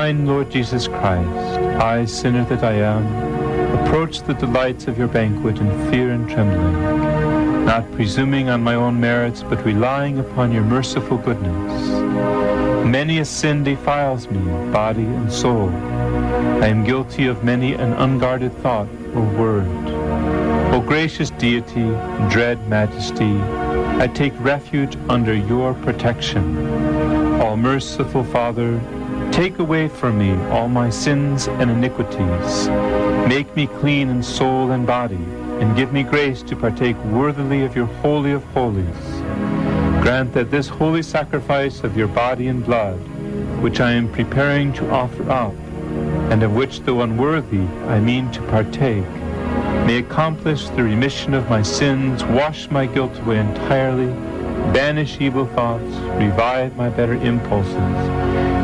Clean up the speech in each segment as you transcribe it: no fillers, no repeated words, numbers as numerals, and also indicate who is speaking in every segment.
Speaker 1: divine Lord Jesus Christ, I, sinner that I am, approach the delights of your banquet in fear and trembling, not presuming on my own merits, but relying upon your merciful goodness. Many a sin defiles me, body and soul. I am guilty of many an unguarded thought or word. O gracious deity, dread majesty, I take refuge under your protection. All merciful Father, take away from me all my sins and iniquities. Make me clean in soul and body, and give me grace to partake worthily of your Holy of Holies. Grant that this holy sacrifice of your body and blood, which I am preparing to offer up, and of which, though unworthy, I mean to partake, may accomplish the remission of my sins, wash my guilt away entirely, banish evil thoughts, revive my better impulses,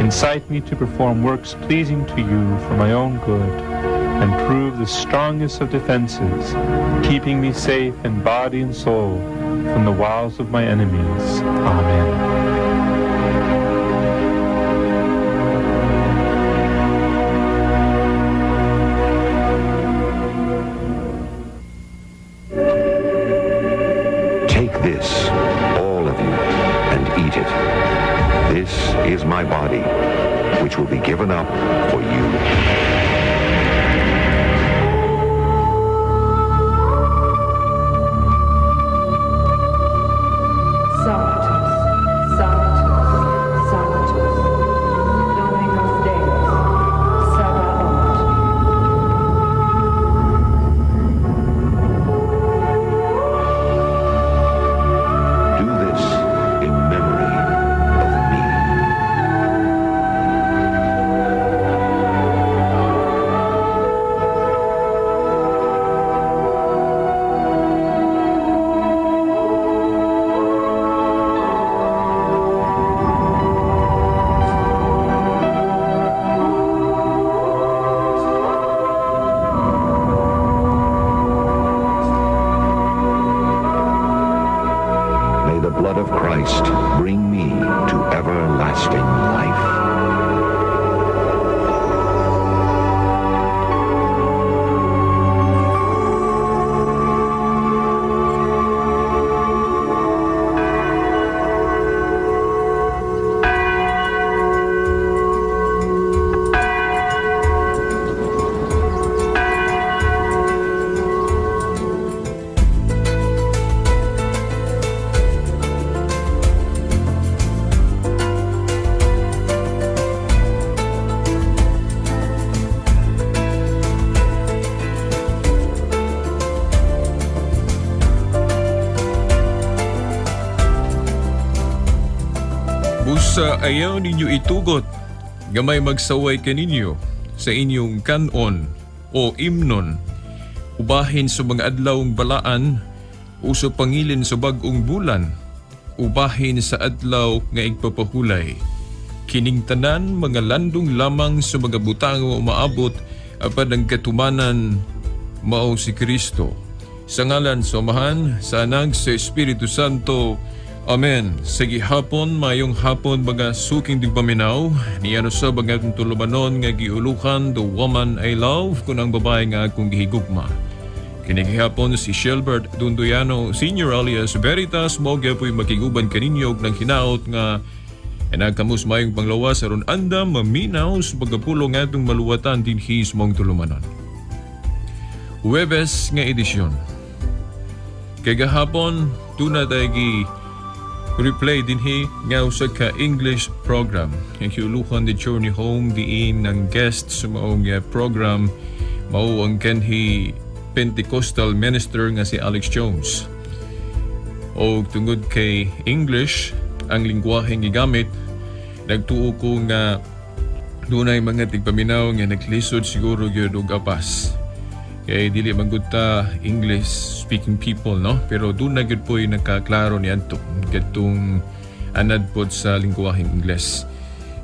Speaker 1: incite me to perform works pleasing to you for my own good, and prove the strongest of defenses, keeping me safe in body and soul from the wiles of my enemies. Amen.
Speaker 2: This, all of you, and eat it. This is my body, which will be given up for you.
Speaker 3: Busa ayaw ninyo itugot, gamay magsaway kaninyo sa inyong kanon o imnon, ubahin sa mga adlawng balaan, uso pangilin sa bag-ong bulan, ubahin sa adlaw nga igpapahulay. Kining tanan mga landong lamang sa mga butang nga umaabot apad ang katumanan mao si Kristo. Sa ngalan sa Amahan, sa Anak, sa Espiritu Santo. Amen. Sa gihapon, mayong hapon mga suking digpaminaw, niya sa bagatong tulumanon nga giulukan The Woman I Love kung ang babae nga akong gihigugma. Kinigihapon si Shelbert Dundoyano Sr. alias Veritas, mo gyapoy makiguban kaninyog ng hinaot nga nagkamus mayong panglawas aron anda maminaw sa pagkapulong atong maluwatan din his mong tulumanon. Huwebes nga edisyon. Kay gahapon, tuna tayo replay din nga usa ka English program. Ang kiulukan The Journey Home diin ng guest sa maong program mao ang kanhi Pentecostal minister nga si Alex Jones. O tungod kay English ang lingwaheng gigamit, nagtuo ko nga dunay mga tigpaminaw nga naglisod siguro gyud og apas. Kay dili man gud ta English speaking people, no? Pero doon na gud po'y nakaklaro ni Anto katong anad pod sa lingwaheng Ingles.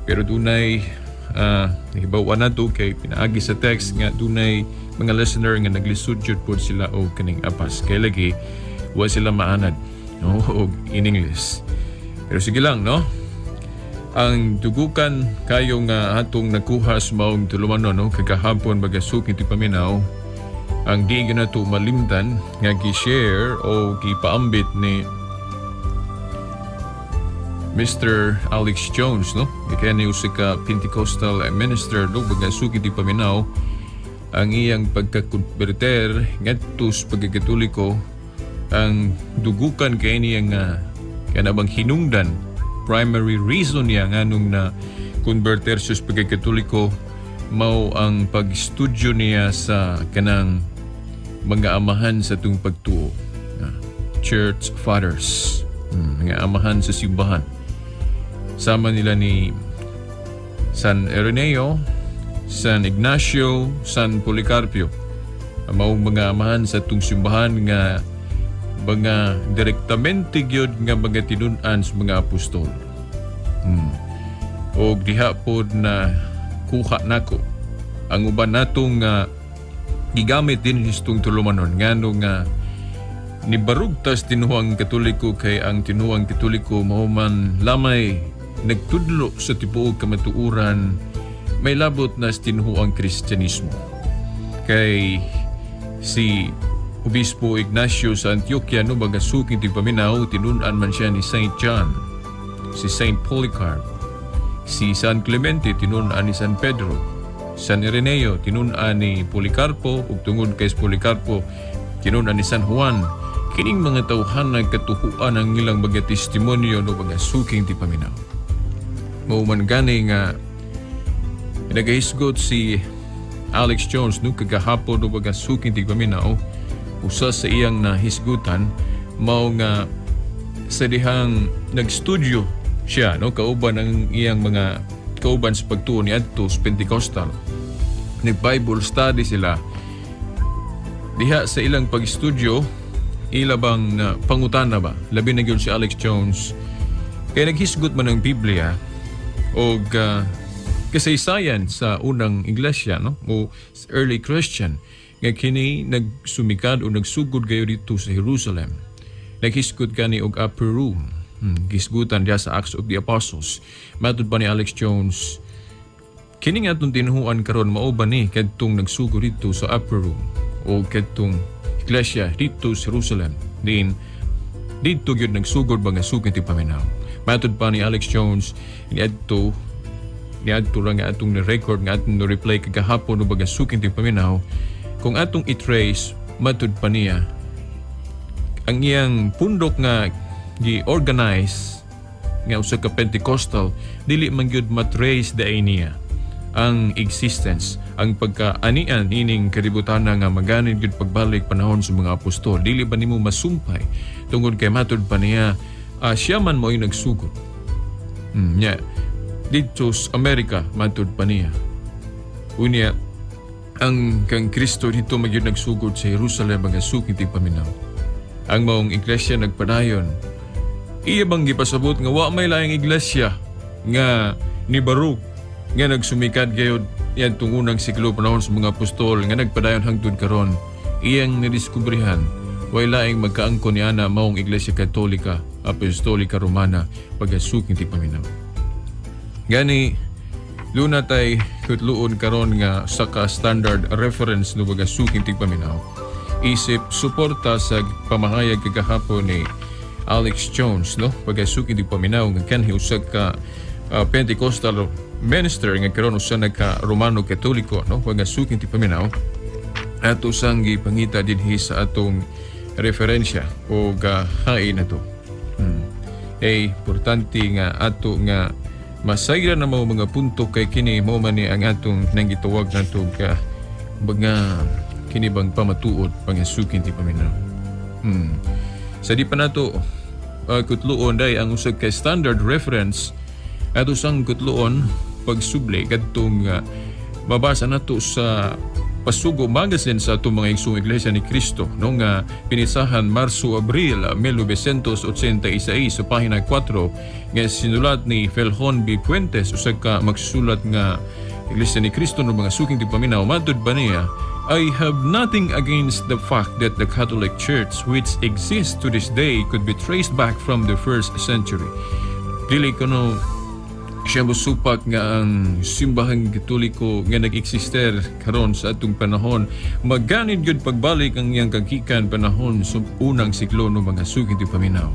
Speaker 3: Pero dunay nahibawa na to kay pinaagi sa text nga dunay mga listener nga naglisod jud pod sila o kaning apas. Kay lagi wa sila maanad, no? O in English. Pero sige lang, no? ang dugukan kayo nga atong nakuha sa maong tulumanon no kagahapon bagasuk iti paminaw ang di na to malimtan nga gi-share o gipaambit ni Mr. Alex Jones no kaya ni usika Pentecostal minister no bagasuk iti paminaw ang iyang pagkakonverter ngadto sa pagkakatoliko ang dugukan kay niya nga kanabang hinungdan primary reason niya nganong na converter sa pagkakatoliko mao ang pag-estudyo niya sa kanang mga amahan sa tung pagtuo church fathers mga amahan sa simbahan sama nila ni San Ireneo, San Ignacio, San Policarpio maong mga amahan sa tung simbahan nga mga direktamente gyud nga mga tinun-an sa mga apostol. O diha pod na kuha nako ang uban natong gigamit din histong tulumanon ngano nga ni barugtas tinuhang katoliko kay ang tinuhang katoliko mao man lamay nagtudlo sa tibuok kamatuuran may labot na tinuhang Kristyanismo. Kay si Obispo Ignacio sa Antioquia no bagasuking ti paminaw tinun-an man siya ni Saint John, si Saint Polycarp, si San Clemente tinun-an ni San Pedro, San Ireneo tinun-an ni Policarpo ug tungod kay Policarpo tinun-an ni San Juan. Kining mga tawhan nagkatuhuan ang ilang mga testimonyo no bagasuking ti paminaw. Mao man gani nga nagahisgot si Alex Jones no kagahapon no bagasuking ti paminaw usa sa iyang nahisgutan mao nga sa dihang nagstudio siya no kauban ang iyang mga kauban sa pagtuo ni adto sa Pentecostal ni Bible study sila diha sa ilang pag-studio ilabang pangutana ba labi na gyud si Alex Jones kay naghisgot man ang Biblia og kasaysayan sa unang iglesia no o early Christian nga kini nagsumikad o nagsugod kayo dito sa Jerusalem. Naghisgot kani og upper room. Gisgutan diya sa Acts of the Apostles. Matud pa ni Alex Jones, kini nga itong tinuhuan karon mao ba ni kadtong nagsugod dito sa upper room o kadtong iglesia dito sa Jerusalem. Din dito gyud nagsugod ba nga sugod ti paminaw. Matud pa ni Alex Jones niadto ra nga atong ni-record nga atong ni-replay kagahapon o baga sugod ti paminaw. Kung atong i-trace, matud pa niya, ang iyang pundok nga gi-organize nga usa ka Pentecostal, dili man gyud matrace daay niya ang existence, ang pagkaanian ining kaributana nga maganin gyud pagbalik panahon sa mga apostol. Dili ba nimo masumpay tungod kay matud pa niya, siya man mo'y nagsugod. Dito sa Amerika, matud pa niya. Unya, ang kang Kristo dito magyud nagsugod sa Jerusalem ang suking ti paminaw. Ang maong iglesia nagpadayon. Iya bang gipasabot nga wa may laing iglesia nga ni Baruch nga nagsumikad gayud yan tung unang siglo panahon sa mga apostol nga nagpadayon hangtod karon. Iyang nidiskubrihan way laing magkaangkon ni ana maong iglesia Katolika, Apostolika Romana pagasuking ti paminaw. Gani luna tay kutluon karon nga saka standard reference no bagasuking tigpaminaw. Isip suporta sa pamahayag kagahapon ni Alex Jones no bagasuking tigpaminaw nga kanhi usa ka Pentecostal minister nga karon usa nagka Romano Katoliko no bagasuking tigpaminaw at usang gipangita dinhi sa atong referensya o hain na to. Importante nga ato nga masayra na mga punto kay kini mo man ni ang atong nanggitawag nato ka mga kini bang pamatuod pangasukin ti paminaw. Sa di pa nato kutluon day ang usag kay standard reference at usang kutluon pagsubli kadtong mabasa nato sa Pasugo Magazine sa atong mga igsoong iglesia ni Cristo no nga pinisahan Marso-Abril 1986 sa pahina 4 nga sinulat ni Feljon B. Puentes usa ka magsusulat nga iglesia ni Cristo no mga suking tigpaminaw. Matud ba niya, I have nothing against the fact that the Catholic Church which exists to this day could be traced back from the 1st century. Dili ko no siya mosupak nga ang simbahang Katoliko nga nag-eksister karon sa atong panahon magganid gyud pagbalik ang iyang kagikan panahon sa unang siglo no mga sugid ti paminaw.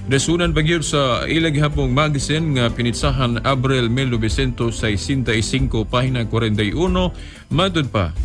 Speaker 3: Dasunan pagyud sa ilag hapong magazine nga pinitsahan Abril 1965 pahina 41 matud pa.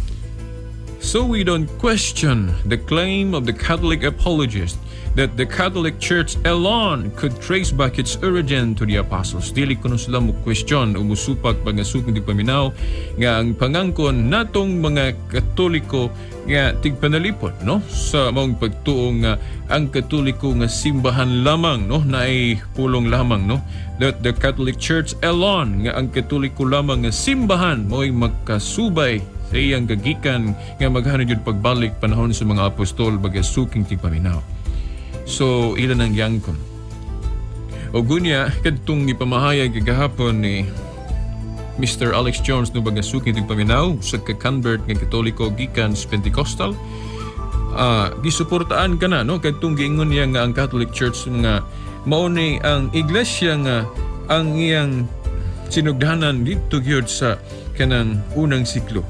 Speaker 3: So we don't question the claim of the Catholic apologist that the Catholic Church alone could trace back its origin to the apostles. Dili kuno sila mo question o musupak pangasukong di paminaw nga ang pangangkon natong mga Katoliko nga tigpanalipod no sa maong pagtuo nga ang Katoliko nga simbahan lamang no naay pulong lamang no that the Catholic Church alone nga ang Katoliko lamang nga simbahan mo'y magkasubay sa iyang gagikan nga maghanod yun pagbalik panahon sa mga apostol bagasuking tigpaminaw. So, ilan ang yangkon. O gunya, kadtong ipamahayag gagahapon ni Mr. Alex Jones no bagasuking tigpaminaw sa ka-convert nga Katoliko gikan sa Pentecostal. Gisuportaan ka na, no? Kadtong giingon niya nga ang Catholic Church nga mauni ang iglesia nga ang iyang sinugdahanan dito gyud sa kanang unang siklo.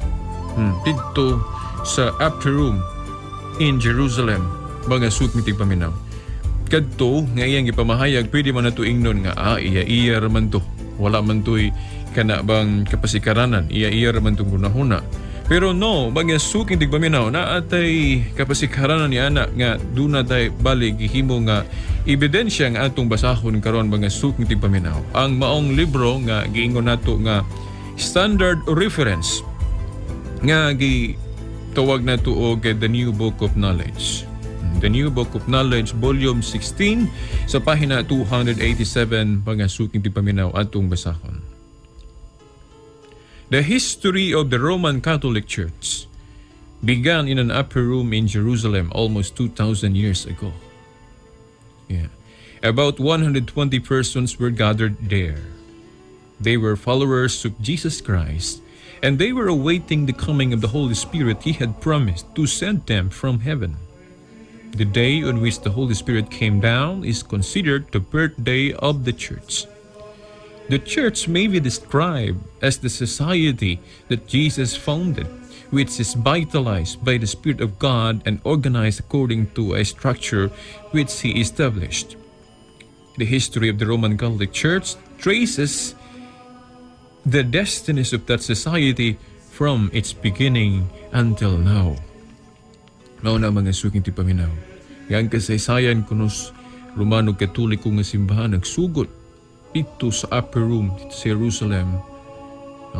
Speaker 3: Dito sa upper room in Jerusalem bagasuk ni tigpaminaw. Kadto nga iyang ipamahayag pwede man nato ingnon nga iya raman to. Wala man to'y kana bang kapasikaranan, iya raman tong gunahuna. Pero no, bagasuk ni tigpaminaw na atay kapasikaranan ni anak nga duna tay bali gihimo nga ebidensya nga atong basahon karon bagasuk ni tigpaminaw. Ang maong libro nga giingon nato nga standard reference nga gitawag na to og The New Book of Knowledge. The New Book of Knowledge, Volume 16, sa pahina 287, pagasuking tipaminaw atong basahon. The history of the Roman Catholic Church began in an upper room in Jerusalem almost 2,000 years ago. About 120 persons were gathered there. They were followers of Jesus Christ, and they were awaiting the coming of the Holy Spirit He had promised to send them from heaven. The day on which the Holy Spirit came down is considered the birthday of the Church. The Church may be described as the society that Jesus founded, which is vitalized by the Spirit of God and organized according to a structure which He established. The history of the Roman Catholic Church traces the destinies of that society from its beginning until now. Mauna mga suking tipaminaw. Yang kasaysayan kunos Romano Katoliko nga simbahan nagsugot dito sa upper room dito sa Jerusalem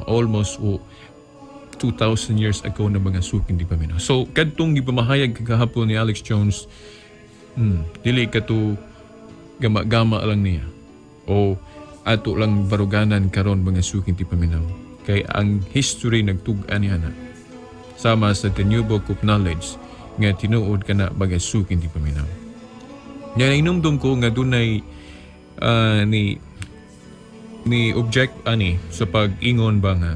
Speaker 3: almost 2,000 years ago na mga suking tipaminaw. So kadtong gipamahayag kagahapon ni Alex Jones, dili kato gama-gama lang niya. O ato lang baruganan karon mga suking tipaminaw. Kay ang history nagtug-an niya na. Sama sa The New Book of Knowledge nga tinuod ka na bagay suking tipaminaw. Yan inumdum ko nga dunay ni object ani sa pag-ingon ba nga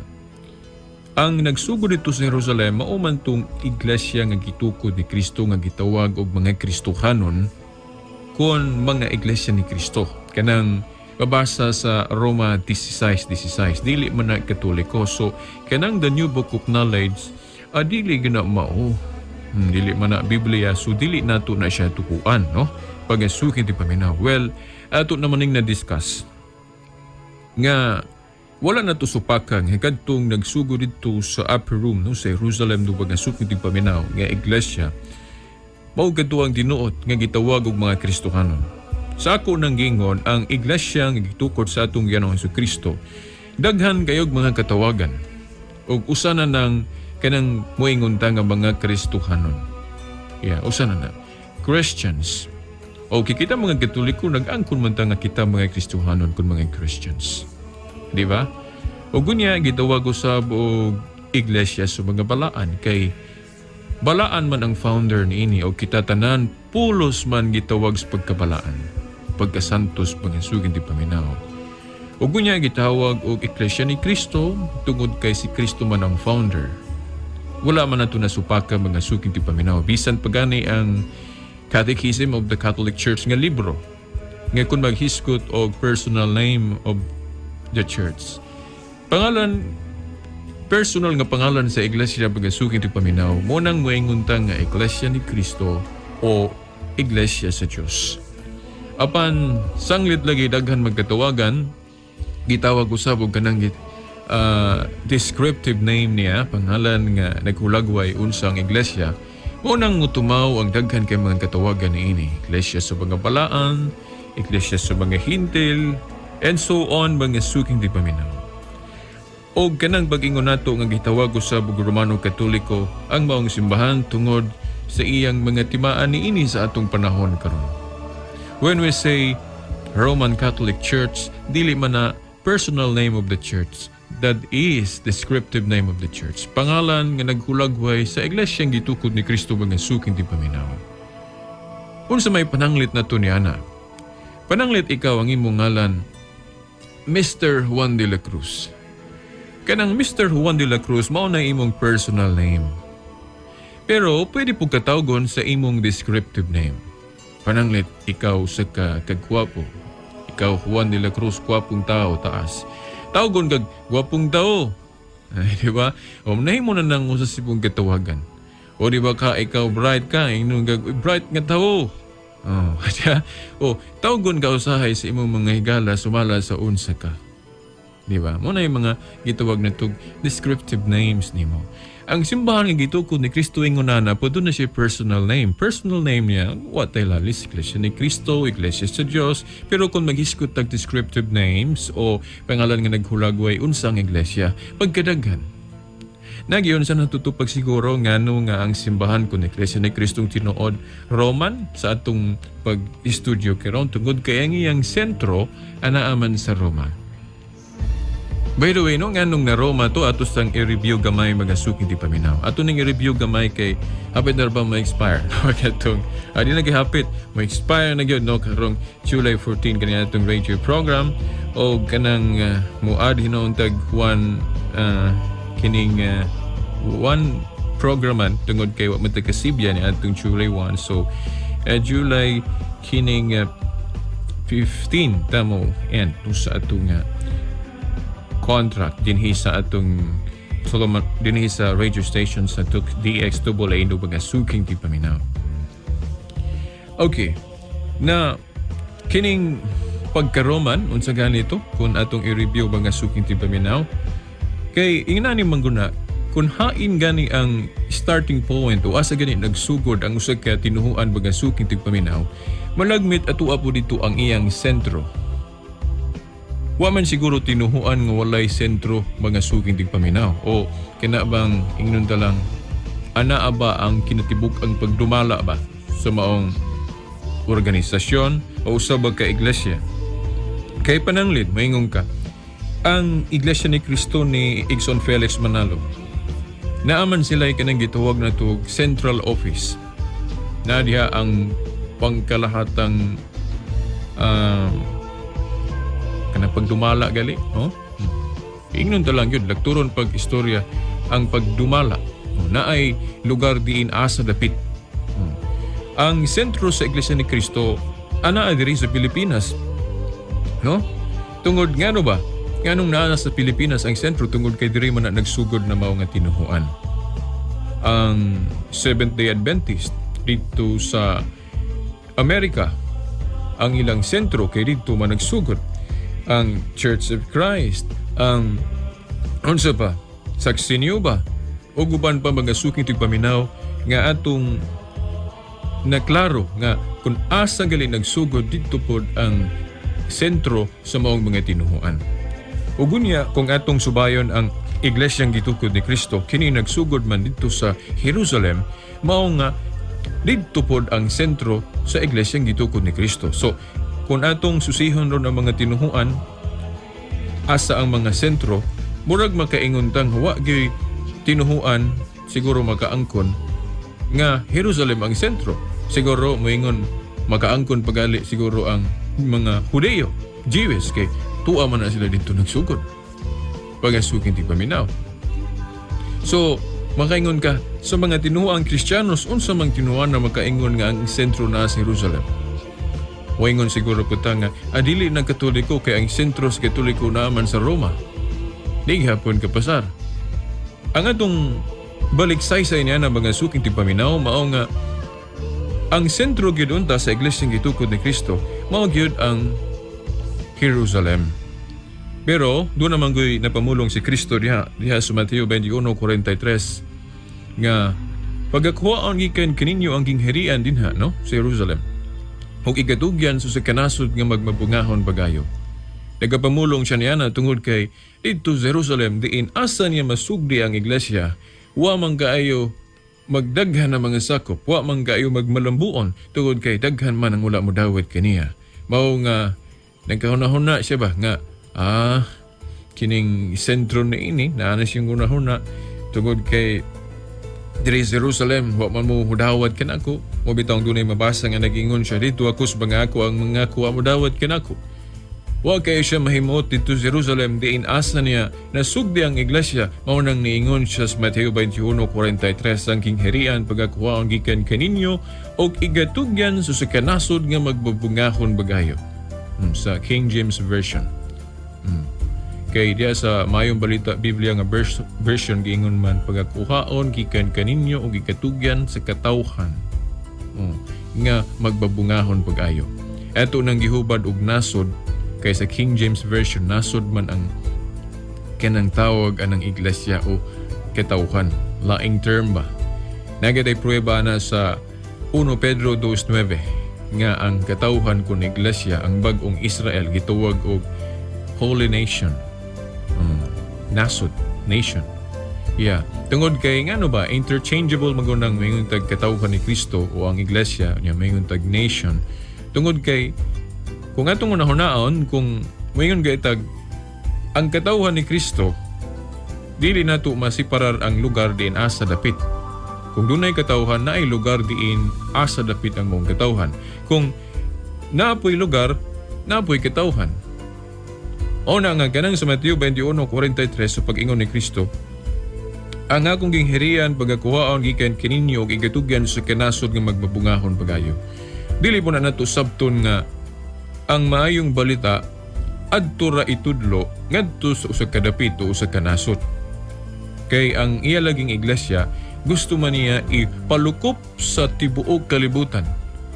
Speaker 3: ang nagsugod dito sa Jerusalem mauman tong iglesia nga gitukod ni Kristo nga gitawag og mga Kristohanon kon mga iglesia ni Kristo. Kanang babasa sa Roma 16:16. Dili man na Katoliko. So, kanang The New Book of Knowledge, dili gina mao. Dili man na Biblia. So, dili nato na siya tukuan, no? Pagasukin ti paminaw. Well, ato naman ning na-discuss nga wala na to supakan kadtong nagsugo dito sa upper room no sa Jerusalem do pagasukin ti paminaw nga iglesia. Mao kadto ang tinuot nga gitawag og mga Kristohanon. Sa ako nang gingon, ang iglesia nga gitukod sa atong Ginoong Hesukristo, daghan kayog mga katawagan. O usa na nang kanang moingon ta nga mga Kristohanon. Usa na Christians. O kikita mga Katoliko, nag-angkon man ta nga kita mga Kristohanon kun mga Christians. Di ba? O gunya, gitawag usab og iglesia sa mga balaan kay balaan man ang founder niini o kita tanan pulos man gitawag sa pagkabalaan. Pagkasantos pangisugin ti paminaw. O gunya gitawag og iglesia ni Kristo tungod kay si Kristo man ang founder. Wala man nato nasupaka mga suking ti paminaw. Bisan pagani ang Catechism of the Catholic Church nga libro. Nga kung maghiskot og personal name of the church. Pangalan, personal nga pangalan sa iglesia pagasuking ti paminaw, mo nang moinguntang nga Iglesia ni Cristo o Iglesia sa Diyos. Apan sanglit lagi daghan magkatawagan, gitawag usab og kanang descriptive name niya, pangalan nga naghulagway unsang iglesia. Mo nang mutumaw ang daghan kay mga katawagan niini, iglesia sa mga balaan, iglesia sa mga hintil, and so on, mga suking di paminaw. O kanang pag-ingon nato nga gitawag sa Romano Katoliko ang maong simbahan tungod sa iyang mga timaan niini sa atong panahon karon. When we say Roman Catholic Church, dili man na personal name of the church, that is descriptive name of the church. Pangalan nga naghulagway sa iglesyang gitukod ni Kristo mga suking di paminaw. Unsa may pananglit na to ni ana? Pananglit ikaw ang imong ngalan, Mr. Juan de la Cruz. Kanang Mr. Juan de la Cruz mao na imong personal name. Pero pwede po katawgon sa imong descriptive name. Pananglit ikaw sa kagwapo. Ikaw Juan de la Cruz, gwapong tao, taas. Tawgon kag gwapong tao. Ay, di ba? O nahimo na nang usa sipong katawagan. O di ba ka ikaw bright ka, ingon kag bright nga tao. Tawgon ka usahay sa imong mga higala sumala sa unsa ka. Di ba? Mo na yung mga gitawag na tug descriptive names nimo. Ang simbahan nga gitukod ni Kristo ingonana, pwede na siya personal name. Personal name niya, what ay lalis, Iglesia ni Kristo, Iglesia sa Diyos. Pero kung maghiskot tag descriptive names o pangalan nga naghulagway unsang iglesia, pagkadaghan. Nagyon sa natutupag siguro nga ang simbahan kung Iglesia ni Kristong tinuod Roman sa atong pag-studio karon tungod kay ang iyang sentro anaaman sa Roma. By the way, nganong na Roma to atos sang i-review gamay mga suking di paminaw. Ato ning i-review gamay kay hapit na ba ma-expire? Katong di na gihapit ma-expire na gyud no karong July 14 kaniya atong radio program o kanang muad hinuon tag one one programan tungod kay wa matagkasibya ni atong July 1. So July kining 15 tamo end sa atong contract dinhi sa atong dinhi sa radio station sa DXAA no mga suking di paminaw. Okay. Na kining pagkaroman unsa ganito kung atong i-review mga suking di paminaw kay ingani mangguna kung hain gani ang starting point o asa gani nagsugod ang usa ka tinuhuan mga suking di paminaw, malagmit atua po dito ang iyang sentro. Wa man siguro tinuhuan nga walay sentro mga suking tigpaminaw o kinabang ingnon ta lang anaa ba ang kinatibuk ang pagdumala ba sa maong organisasyon o usab ka iglesia. Kay pananglit maingon ka ang Iglesia ni Cristo ni Igsoon Felix Manalo. Naaman sila kanang gitawag na to Central Office. Na diha ang pangkalahatang kanang pagdumala gali, no? Ingnon ta lang yun, lagturon pag istorya ang pagdumala. Na ay lugar diin asa dapit. Ang sentro sa Iglesia ni Cristo ana diri sa Pilipinas. No? Tungod ngano ba? Nganong naa sa Pilipinas ang sentro tungod kay diri man na nagsugod na mao nga tinuhuan. Ang Seventh-day Adventist dito sa Amerika ang ilang sentro kay dito man nagsugod. Ang Church of Christ, ang unsa pa, Saksinyo ba, o guban pa mga suking tigpaminaw nga atong naklaro nga kung asa gali nagsugod dito pod ang sentro sa maong mga tinuhuan. Ugunya kung atong subayon ang iglesyang gitukod ni Kristo kini nagsugod man dito sa Jerusalem, mao nga dito pod ang sentro sa iglesyang gitukod ni Kristo. So kung atong susihon ron ang mga tinuhuan asa ang mga sentro, murag makaingon tang wa gyud tinuhuan siguro makaangkon nga Jerusalem ang sentro. Siguro moingon makaangkon pagali siguro ang mga Hudeo, Jewish kay tuwa man na sila dito nagsugod. Pagasuking tigpaminaw. So makaingon ka sa mga tinuhuang Kristiyanos unsa mang tinuhuan na makaingon nga ang sentro na sa Jerusalem. Waingon siguro po ta nga, adili ng Katoliko kay ang sentro sa Katoliko naman sa Roma. Di hapon kapasar. Ang atong balik-saysay niya na mga suking tipaminaw, mao nga ang sentro gyud unta sa iglesyang gitukod ni Kristo, mao gyud ang Jerusalem. Pero doon naman ko'y napamulong si Kristo diha sa Mateo 21:43 nga pagakuhaan gikan kaninyo ang gingharian dinha no sa Jerusalem. Ug igatugyan sa kanasod nga magmabungahon bagayo. Nagapamulong siya niya na tungod kay dito sa Jerusalem diin asa niya masugdi ang iglesia, wa man kaayo magdaghan ng mga sakop, wa man kaayo magmalambuon tungod kay daghan man ang wala mo dawat kaniya. Mao nga nagkahuna-huna siya ba nga kining sentro na ini na siyang una-huna tungod kay diri Jerusalem wa man mo hudawat kanako mo bitang dunay mabasa nga nagingon siya dito ako sa bangako ang mga kuha mo dawat kanako wa kay siya mahimot dito Jerusalem diin asa niya nasugdi ang iglesia mao nang niingon siya sa Mateo 21:43 ang kingharian pagakuha ang gikan kaninyo og igatugyan sa kanasod nga magbabungahon bagayo sa King James Version. Kay diya sa Mayong Balita Biblia nga version giingon man pagakuhaon gikan kaninyo o gigatugyan sa katawhan nga magbabungahon pag-ayo. Eto nang gihubad og nasod kay sa King James Version nasod man ang kanang tawag anang iglesia o katawhan. Laing term ba? Nagaday pruweba na sa 1 Pedro 2:9 nga ang katawhan kun iglesia ang bag-ong Israel gituwag og Holy Nation. Nasod, nation. Yeah. Tungod kay ngano ba, interchangeable magunang mayong tag katawhan ni Kristo o ang iglesia niya mayong tag nation. Tungod kay kung atong unahunaon kung mayong kay tag ang katawhan ni Kristo dili nato masiparar ang lugar diin asa dapit. Kung dunay katawhan na ay lugar diin asa dapit ang mong katawhan. Kung naapoy lugar, naapoy katawhan. O na nga ganang sa Mateo 21:43 sa pag-ingon ni Kristo, ang akong gingharian pagakuhaon gikan kaninyo og igatugyan sa kanasod nga magbabungahon pagayo. Dili po na nato sabton nga ang maayong balita adto ra itudlo ngadto sa usa ka dapit o usa ka nasod. Kay ang iya laging iglesia gusto man niya ipalukop sa tibuok kalibutan.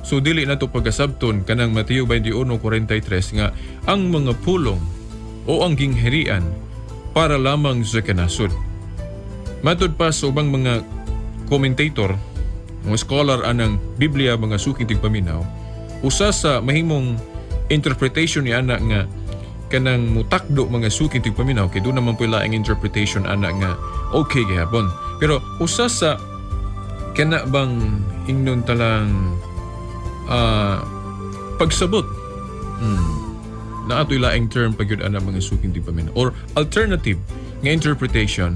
Speaker 3: So dili nato pagasabton kanang Mateo 21:43 nga ang mga pulong o ang gingharian para lamang sa kanasod. Matod pa sa ubang mga commentator, mga scholar anang Biblia mga suking tigpaminaw, usa sa mahimong interpretation ni ana nga kanang mutakdo mga suking tigpaminaw kay doon naman po laing interpretation ana nga okay gihapon. Pero usa sa kana bang ingnon talang pagsabot na ato'y laing term pag yun ana mga suking tigpaminaw or alternative nga interpretation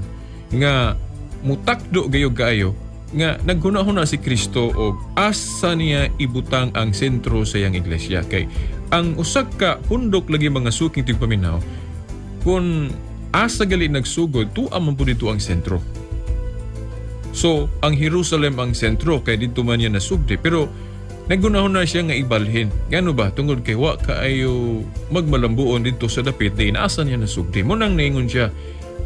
Speaker 3: nga mutakdo gayog kaayo nga naghuna-huna si Kristo og asa niya ibutang ang sentro sa iyang iglesia. Kay ang usak ka pundok lagi mga suking tigpaminaw kung asa gali nagsugod tuwa man po dito ang sentro. So ang Jerusalem ang sentro kay dito man niya nasugdi pero naggunahon na siya nga ibalhin. Gano ba? Tungod kay wa kaayo magmalambuon dito sa dapit di inaasa niya nasugdi. Munang naingon siya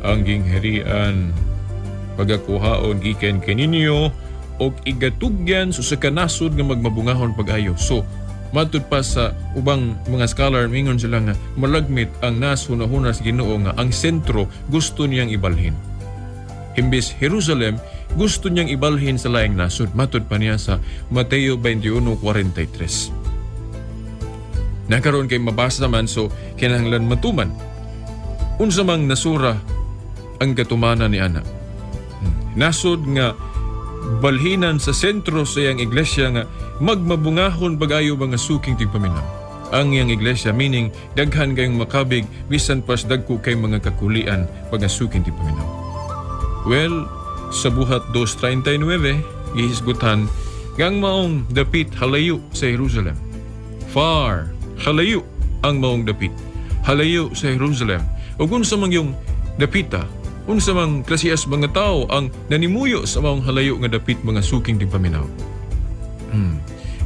Speaker 3: ang gingharian pagakuhaon gikan kaninyo og igatugyan sa kanasod nga magmabungahon pag-ayo. So matud pa sa ubang mga scholar mingon sila nga malagmit ang nasuna-huna sa Ginoo nga ang sentro gusto niyang ibalhin. Imbes Jerusalem gusto niyang ibalhin sa laing nasod. Matud pa niya sa Mateo 21:43. Nakaroon kay mabasa man so kinahanglan matuman. Unsa mang nasura ang katumanan ni ana. Nasod nga balhinan sa sentro sa iyang iglesia nga magmabungahon pag-ayo mga suking tigpaminaw. Ang iyang iglesia meaning daghan kayong makabig bisan pas dagko kay mga kakulian pag suking tigpaminaw. Well, sa buhat 2:39 gihisgutan ngang maong dapit halayo sa Jerusalem. Far halayo ang maong dapit halayo sa Jerusalem. Ug unsa man yung dapita, unsa mang klasiyas mga tao ang nanimuyo sa maong halayo nga dapit mga suking tigpaminaw.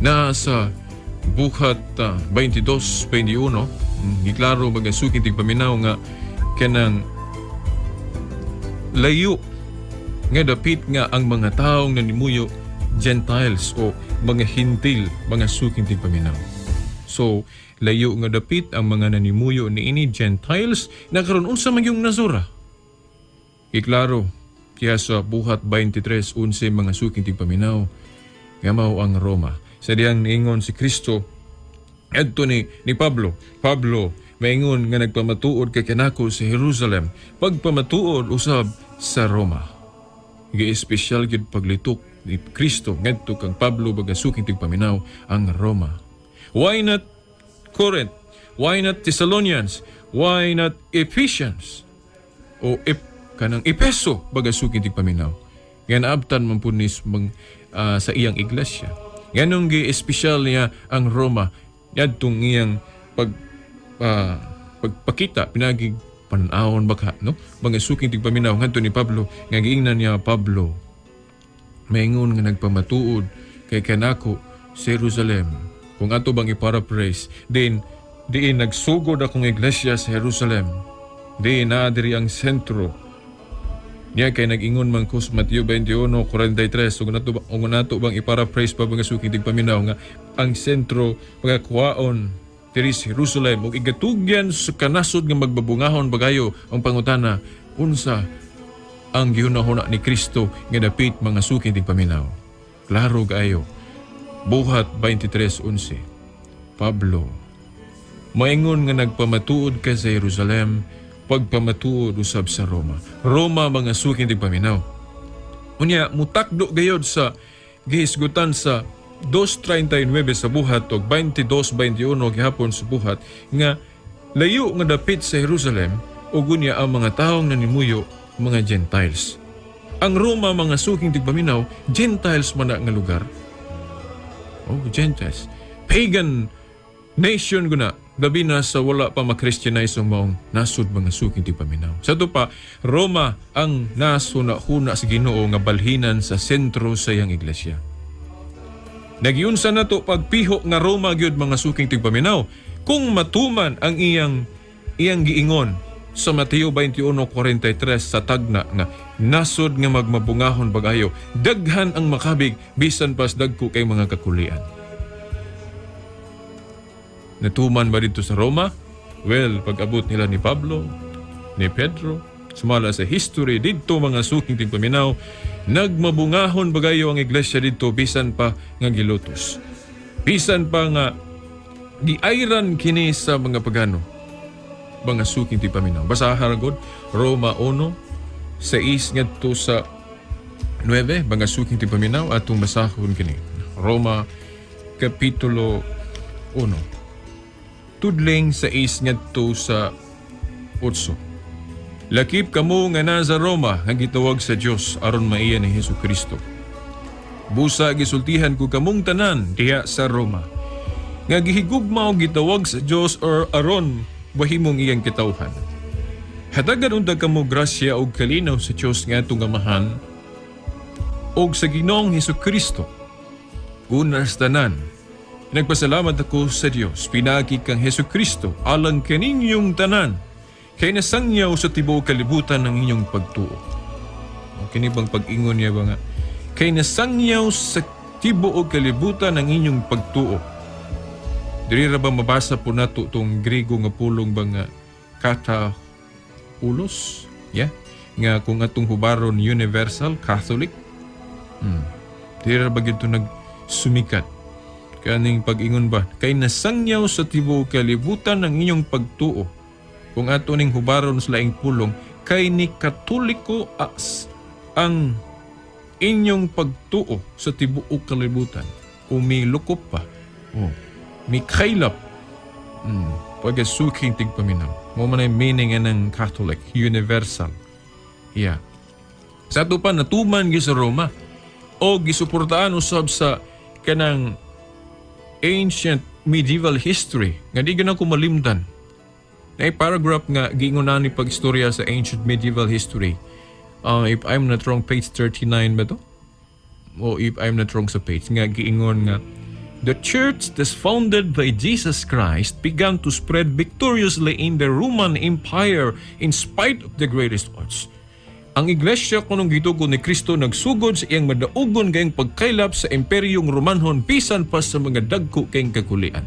Speaker 3: Nasa buhat 22-21, giklaro mga suking tigpaminaw nga kanang layo nga dapit nga ang mga taong nanimuyo Gentiles o mga hintil, mga suking tigpaminaw. So, layo nga dapit ang mga nanimuyo ni ini Gentiles na karon unsa man yung nasura. Iklaro, kaya sa buhat 23:11 mga suking tigpaminaw, nga mao ang Roma. Sa diyang niingon si Kristo, adto ni Pablo, maingon nga nagpamatuod kay kanako sa Jerusalem, pagpamatuod usab sa Roma. Gi-espesyal gid paglitok ni Kristo ngadto kang Pablo baga suking tigpaminaw ang Roma. Why not Corinth? Why not Thessalonians? Why not Ephesians? O kanang Epeso baga suking tigpaminaw. Nga naabtan man punis sa iyang iglesia. Ganong gi-espesyal niya ang Roma yadtong iyang pagpakita pinagig panahon baka no mga suking tigpaminaw ngadto ni Pablo nga giingnan niya Pablo maingon nga nagpamatuod kay kanako sa Jerusalem. Kung ato bang i-paraphrase, diin nagsugod akong iglesia sa Jerusalem. Diin na diri ang sentro. Niya kay nag-ingon man ko sa Mateo 21:43. Kung nato bang i-paraphrase pa mga suking tigpaminaw nga ang sentro pagkakuhaon diri sa Jerusalem ug igatugyan sa kanasod nga magbabungahon bagayo ang pangutana unsa ang gihunahuna ni Kristo nga dapit mga suking tigpaminaw. Klaro kaayo. Buhat 23:11. Pablo maingon nga nagpamatuod ka sa Jerusalem, pagpamatuod usab sa Roma. Roma mga suking tigpaminaw. Unya mutakdo gayod sa gihisgutan sa 2:39 sa buhat o 22:21 gihapon sa buhat nga layo nga dapit sa Jerusalem ug unya ang mga taong nanimuyo mga Gentiles. Ang Roma mga suking tigpaminaw, Gentiles man na nga lugar. Oh, Gentiles. Pagan nation guna. Labi na sa wala pa ma-Christianize ang maong nasud mga suking tigpaminaw. Sa ito pa, Roma ang nasuna-huna sa Ginoo nga balhinan sa sentro sa iyang iglesia. Nagyunsa na to pagpiho nga Roma gyud mga suking tigpaminaw. Kung matuman ang iyang giingon sa Mateo 21:43 sa tagna nga nasod nga magmabungahon bagayo, daghan ang makabig bisan pas dagko kay mga kakulian. Natuman ba dito sa Roma? Well, pag-abot nila ni Pablo, ni Pedro, sumala sa history dito mga suking tigpaminaw, nagmabungahon bagayo ang iglesia dito bisan pa nga gilutos. Bisan pa nga giayran kini sa mga pagano. Mga suking tigpaminaw. Basahan ragod Roma 1:6 ngadto sa 9 mga suking tigpaminaw atong basahon kini. Roma kapitulo 1 tudling sa 6 ngadto sa 8. Lakip kamo nga na sa Roma nga gitawag sa Dios aron maiya ni Hesukristo. Busa gisultihan ko kamong tanan diha sa Roma. Nga gihigugma og gitawag sa Dios or aron bahimong iyang kitawhan. Hatagan unta kamo grasya og kalinaw sa Dios nga atong amahan og sa Ginoong Hesukristo. Unas tanan, nagpasalamat ako sa Dios pinagi kang Hesukristo alang kaninyong tanan kay nasangyaw sa tibuok kalibutan ng inyong pagtuo. Kini bang pag-ingon niya ba nga? Kay nasangyaw sa tibuok kalibutan ng inyong pagtuo. Diri ra ba mabasa po nato tong Griego nga pulong ba nga kataulos? Yeah? Nga kung atong hubaron universal, Catholic? Diri ra ba gito nagsumikat? Kaning pag-ingon ba? Kay nasangyaw sa tibuok kalibutan ng inyong pagtuo. Kung ato ning hubaron sa laing pulong, kay ni Katoliko ang inyong pagtuo sa tibuok kalibutan. Umilukop pa. Mikaylap. Pagasuking tigpaminaw. Mo man ay meaning ng Catholic, universal. Yeah. Sa ito pa, natuman gi sa Roma. O gisuportaan usab sa kanang ancient medieval history. Nga di ganang kumalimdan. Na paragraph nga giingunan ni pag-istorya sa ancient medieval history. If I'm not wrong, page 39 ba to? O if I'm not wrong sa page. Nga giingon nga the church that's founded by Jesus Christ began to spread victoriously in the Roman Empire in spite of the greatest odds. Ang iglesia kunong gitugon ni Kristo nagsugod sa iyang madaugon kayong pagkailap sa Imperyong Romanhon bisan pa sa mga dagko kayong kakulian.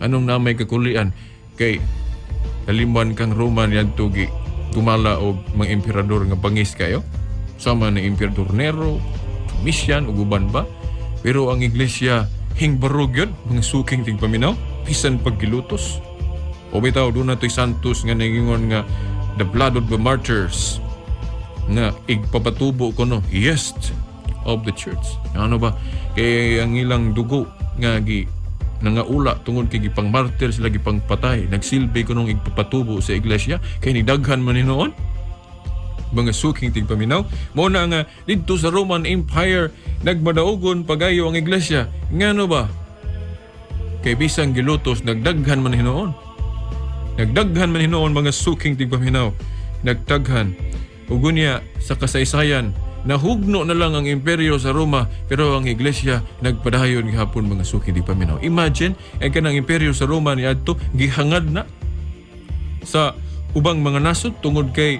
Speaker 3: Anong namay kakulian? Kay kalimuan kang Roman yan tugi tumala og mga emperador nga bangis kayo. Sama ni Emperador Nero, Domitian, ug uban ba? Pero ang iglesia hingbarog yun, mga suking tingpaminaw, bisan paggilutos. O bitaw, doon na to'y santos nga nangingon nga the blood of the martyrs nga igpapatubo ko no, yes, of the church. Ano ba? Kaya ang ilang dugo nga nangaula tungod kay gipang martyr sila gipang patay. Nagsilbi ko nung igpapatubo sa iglesia kay nidaghan man ni noon. Mga suking tingpaminaw. Muna nga dito sa Roman Empire nagmadaugon pagayo ang iglesia. Ngano ba? Kay bisang gilutos nagdaghan man hinoon. Nagdaghan man hinoon mga suking tingpaminaw. Nagtaghan. Ugunya sa kasaysayan nahugno na lang ang imperyo sa Roma pero ang iglesia nagpadayon gihapon mga suking tingpaminaw. Imagine ang kanang imperyo sa Roma niadto gihangad na sa ubang mga nasod tungod kay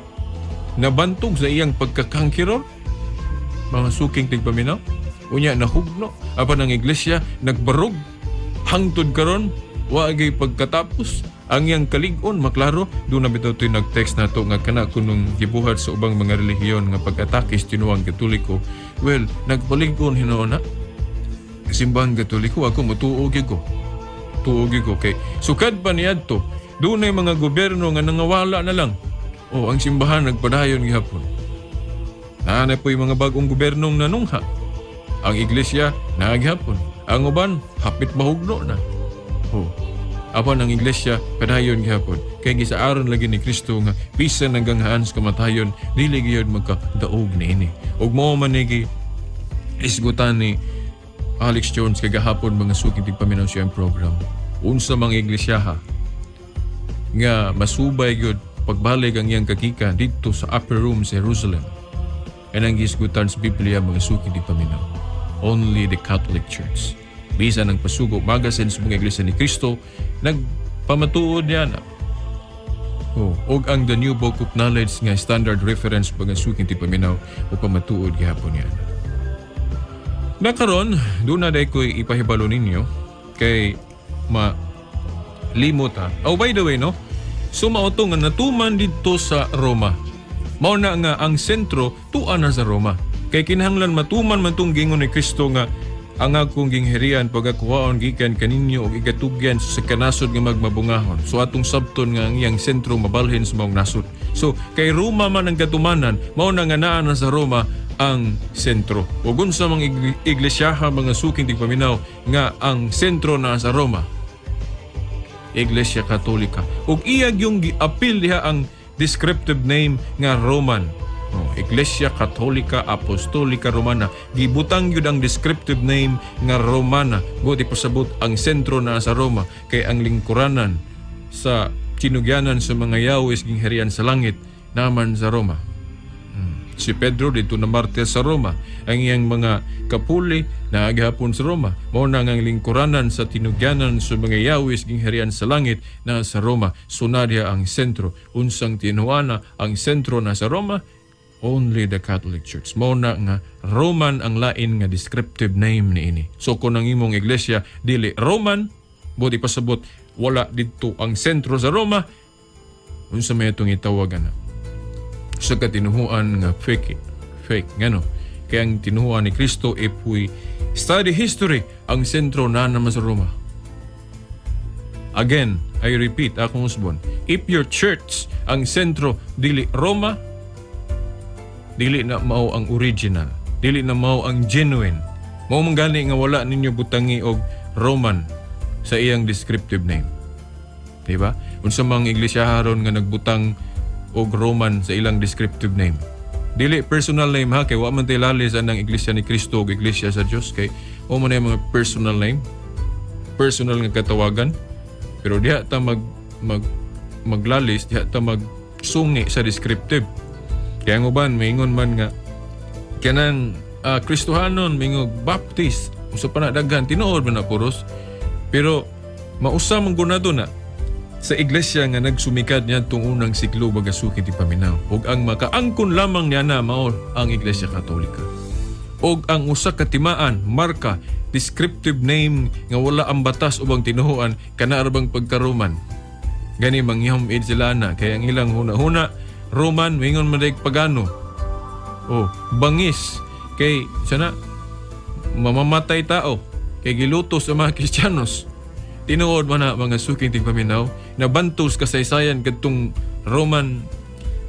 Speaker 3: nabantog sa iyang pagkakangkiror mga suking tingpaminaw. Unya nahugno apan ang iglesia nagbarog hangtod karon wa gay pagkatapos ang iyang kalig-on maklaro. Doon na bitaw to'y nag-text na to nga kana kunong gibuhat sa ubang mga relihiyon nga pag-atakis tinuang Katoliko. Well, nagpalig-on hinoon na simbang Katoliko ako mutuogi ko kay sukad pa niadto doon ay mga gobyerno nga nangawala na lang. Ang simbahan nagpadayon gihapon. Naanay po yung mga bagong gobernong nanungha. Ang iglesia nagihapon. Ang uban hapit mahugno na. Apan ang iglesia padayon gihapon. Kaya gisaaron lagi ni Kristo nga bisan hanggang haan sa kamatayon dili gyud magkadaog niini. Ug mao man ni isgutan ni Alex Jones kay gahapon mga suking tingpaminaw siyang program. Unsa mga iglesia nga masubay gyud pagbalik ang iyang kagikan dito sa upper room sa Jerusalem. And ang gisgutan sa Biblia mga suking tingpaminaw. Only the Catholic Church. Bisan ang pasugo magasin sa mga iglesia ni Kristo nagpamatuod niya na. Og ang The New Book of Knowledge nga standard reference mga suking tingpaminaw o pamatuod gihapon niya. Nakaron, doon na day ko'y ipahibalo ninyo kay malimot ha. Oh, by the way, no? Sumauto nga natuman dito sa Roma. Mao na nga ang sentro tuan na sa Roma. Kay kinahanglan matuman man tong gingon ni Kristo nga ang akong gingherian pagakuhaon gikan kaninyo og igatugyan sa kanasod nga magmabungahon. So atong sabton nga ang iyang sentro mabalhin sa maong nasod. So kay Roma man ang katumanan, mao na nga naa na sa Roma ang sentro. Ug unsa mang iglesyaha mga suking tingpaminaw nga ang sentro na sa Roma? Iglesia Katolika. Ug iyag yung giapil diha ang descriptive name nga Roman. Iglesia Katolika Apostolika Romana. Gibutang yun ang descriptive name nga Romana. Buti pasabot ang sentro na sa Roma. Kay ang lingkuranan sa kinugyanan sa mga yawis gingherian sa langit naman sa Roma. Si Pedro dito na martir sa Roma. Ang iyang mga kapuli na agihapon sa Roma. Mao na ang lingkuranan sa tinugyanan sa mga yawis gingherian sa langit na sa Roma. Sunadya ang sentro. Unsang tinuana ang sentro na sa Roma? Only the Catholic Church. Mao na nga Roman ang lain nga descriptive name niini. So kung ang imong iglesia dili Roman, buti pasabot wala dito ang sentro sa Roma, unsa may itong itawagan na sa katinuhuan nga fake ngano. Kaya ang tinuhuan ni Kristo ipuy study history ang sentro na naman sa Roma. Again, I repeat, akong usbon, if your church ang sentro dili Roma, dili na mao ang original, dili na mao ang genuine. Mao man gani nga wala ninyo butangi og Roman sa iyang descriptive name. Diba? Unsa mang iglesia haron nga nagbutang og Roman sa ilang descriptive name. Dili personal name ha, kay wa man tay lalis anang iglesia ni Kristo og iglesia sa Dios, kay o man ay mga personal name, personal nga katawagan. Pero diha ta maglalis, diha ta magsungi sa descriptive. Kaya ang uban, maingon man nga, kanang Kristohanon, mingog Baptist, Usa pa na daghan tinuod man na puros. Pero mausa man gud nato na sa iglesia nga nagsumikad niya itong unang siklo baga suki ti paminaw. Og ang makaangkon lamang niya na mao ang Iglesia Katolika. Og ang usa ka timaan, marka, descriptive name nga wala ang batas ubang tinuhuan kana arbang pagka-Roman. Gani mangyam id sila na kay ang ilang huna-huna Roman wingon maday pagano. Oh, bangis kay sana mamamatay tao kay gilutos sa mga Kristiyanos. Tinuod man na mga suking tigpaminaw na bantos kasaysayan kadtong Roman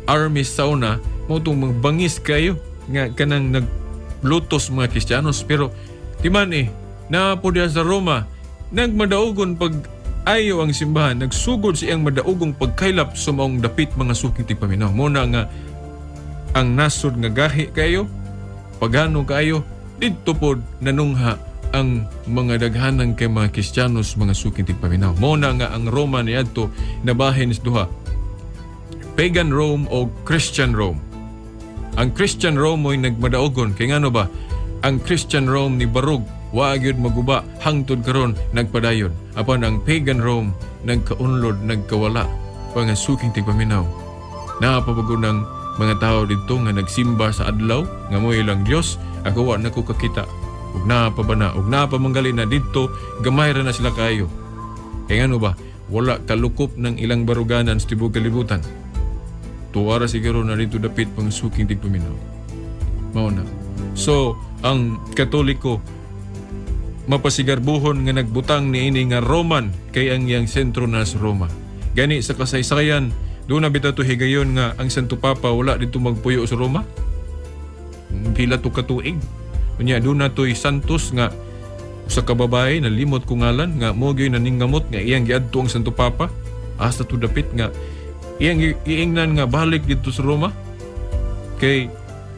Speaker 3: army sauna mo itong mga bangis kayo nga kanang naglutos mga Kristiyanos. Pero timan na po diya sa Roma nagmadaugon pag ayaw ang simbahan, nagsugod siyang madaugong pagkailap sa maong dapit mga suking tigpaminaw. Muna nga ang nasod nga gahi kayo, pagano kayo, dito po nanungha ang mga daghanang kay mga Kristiyanos mga suking tigpaminaw. Muna nga ang Roma niadto nabahin is duha, Pagan Rome o Christian Rome. Ang Christian Rome mo'y nagmadaugon kay ngano ba ang Christian Rome ni barug wa gyud maguba hangtod karon nagpadayon, apan ang Pagan Rome nagkaunlod nagkawala mga suking tigpaminaw. Napapagod ng mga tao dito nga nagsimba sa adlaw nga mo ilang Dios, ako wa nako kakita. Ug na pa ba na, ug na pa manggali na dito, gamay ra na sila kayo. Kaya ano ba, wala kalukop ng ilang baruganan sa tibok kalibutan. Tuwara siguro na dito dapit pang suking tigpaminaw. Mao na. So, ang Katoliko, mapasigarbuhon nga nagbutang niini nga Roman kay ang iyang sentro na sa Roma. Gani sa kasaysayan, doon na bitato higayon nga ang Santo Papa wala dito magpuyo sa Roma. Pila to katuig. Unya doon na to'y santos nga sa kababae na limot ko ngalan nga mo gyud naninggamot nga iyang giadto ang Santo Papa hasta to dapit nga iyang iingnan nga balik dito sa Roma. Kay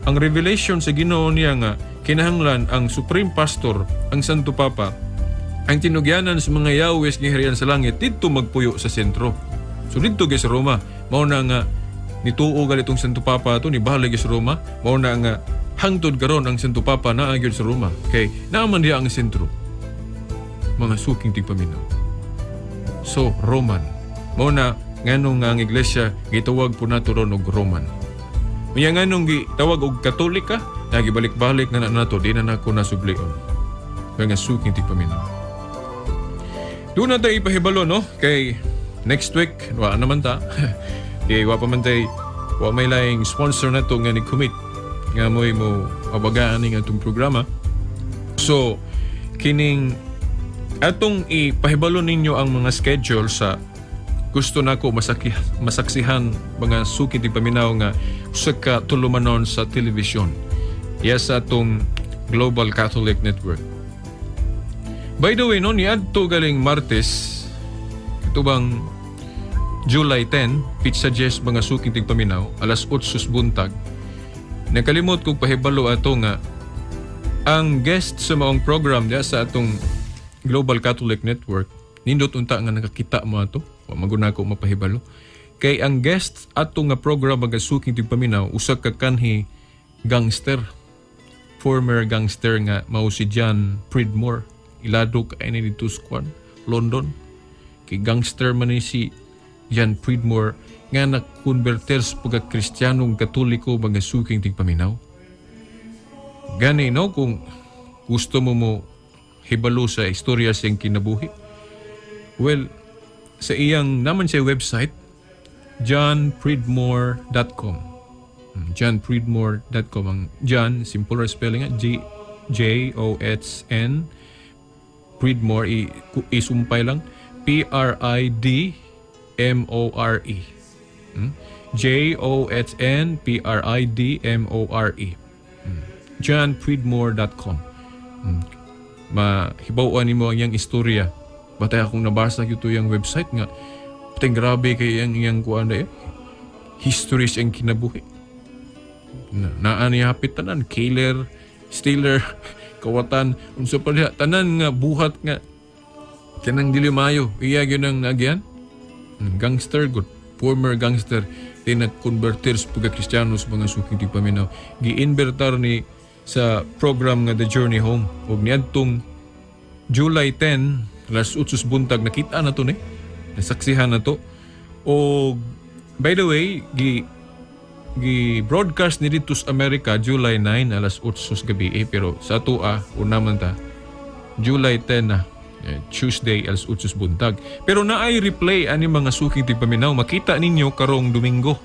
Speaker 3: ang revelation sa Ginoo niya nga kinahanglan ang Supreme Pastor, ang Santo Papa, ang tinugyanan sa mga Yahweh nga harian sa langit dito magpuyo sa sentro. So dito sa Roma, mao na nga nituo gal itong Santo Papa to ni balik sa Roma, mao na nga hangtod karon ang Santo Papa naa gyud sa Roma kay naaman diha ang sentro mga suking tigpaminaw. So Roman mao na nganong nga ang iglesia gitawag po nato ron og Roman. Unya nganong gitawag og Katolika nagibalik-balik na nato di na nako nasublion mga suking tigpaminaw. Doon na tayo ipahibalo no kay next week wa naman ta kay wa pa man tay wa may laing sponsor nato nga ni-commit nga mo abagaan ning atong programa. So kining atong ipahibalo ninyo ang mga schedule sa gusto nako masaksihan mga suki tigpaminaw nga usa ka tulumanon sa television. Yes, sa atong Global Catholic Network. By the way, no, niadto galing Martes katubang July 10, Pizza Jess mga suki tigpaminaw alas 8 buntag. Nakalimot kong pahibalo ato nga ang guest sa maong program diya sa atong Global Catholic Network nindot unta nga nakakita mo ato wa maguna ko mapahibalo kay ang guest ato nga program mga suking tigpaminaw usa ka kanhi gangster, former gangster nga mao si John Pridmore, iladok ay ni dito sa London. Kay gangster man ni si John Pridmore nga nakonverter sa pagka-Kristiyanong Katoliko mga suking tigpaminaw. Gani no kung gusto mo hibalo sa istorya siyang kinabuhi. Well, sa iyang naman sa website johnpridmore.com. johnpridmore.com ang John simple spelling J-O-H-N Pridmore isumpay lang P-R-I-D-M-O-R-E. Johnpridmore. johnpridmore.com. Mahibawan nimo ang iyang istorya. Batay akong nabasa ito yung website nga patay grabe kay iyang kuan history siyang kinabuhi. Naan niya hapit tanan killer, stealer, kawatan unsa pa diha tanan nga buhat nga kanang dili maayo iya gyud ang nagyan gangster good former gangster din nag-converter sa pagka-Kristiyano sa mga suking tigpaminaw. Gi-invertar ni sa program nga The Journey Home ug niadtong July 10 alas 8 buntag nakita na to ni. Nasaksihan na to. O by the way, broadcast ni dito sa Amerika July 9 alas 8 gabi pero sa atua una man ta July 10 na Tuesday alas 8 buntag. Pero naay replay ani mga suking tigpaminaw makita ninyo karong Domingo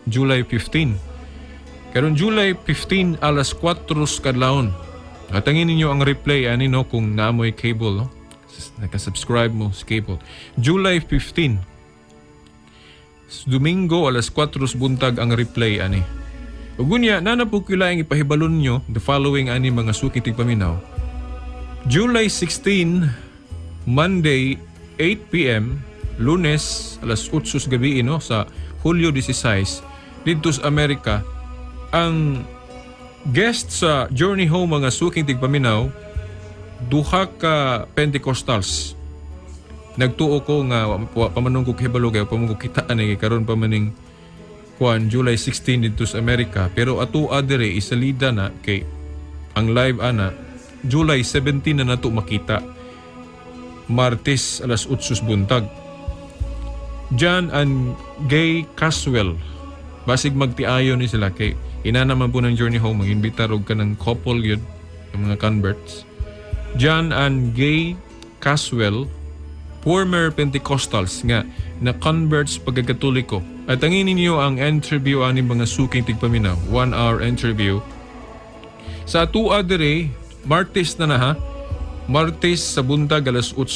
Speaker 3: July 15. Karong July 15 alas 4 kadlawon. Atangin ninyo ang replay ani no kung naamoy cable no. Naka-subscribe mo sa cable. July 15 Domingo alas 4 buntag ang replay ani. Ug unya nana po kilaing ipahibalon nyo the following ani mga suki tigpaminaw. July 16 Monday 8 PM Lunes alas 8 gabi no sa Hulyo 16 dito sa Amerika ang guest sa Journey Home mga suking tigpaminaw duha ka Pentecostals. Nagtuo ko nga pamanong ko hibalo kay pamanong ko kitaan ni karon pa maning kuan July 16 dito sa Amerika pero ato adere isalida na kay ang live ana July 17 na nato makita Martes alas 8 buntag. John and Gay Caswell basig magtiayon ni sila kay ina naman po ng Journey Home mag-imbitar og kanang couple yun yung mga converts. John and Gay Caswell former Pentecostals nga na converts pagkakatoliko. At angin ninyo ang interview ani mga suking tigpaminaw 1 hour interview sa atua dire Martes na ha Martes sa buntag alas 8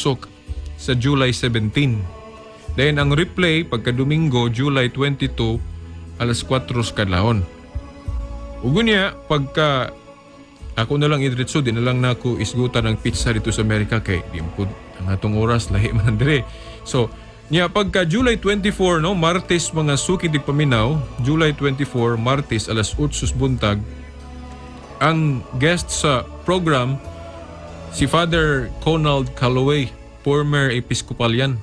Speaker 3: sa July 17. Then ang replay pagka Domingo July 22 alas 4 kadlawon. Ug unya pagka ako na lang idritso din na lang nako isgutan ng pizza dito sa Amerika kay di mo ang atong oras lahi man dire. So nya pagka July 24 no Martes mga suki tigpaminaw July 24 Martes alas 8 buntag ang guest sa program si Father Conald Calloway former Episcopalian.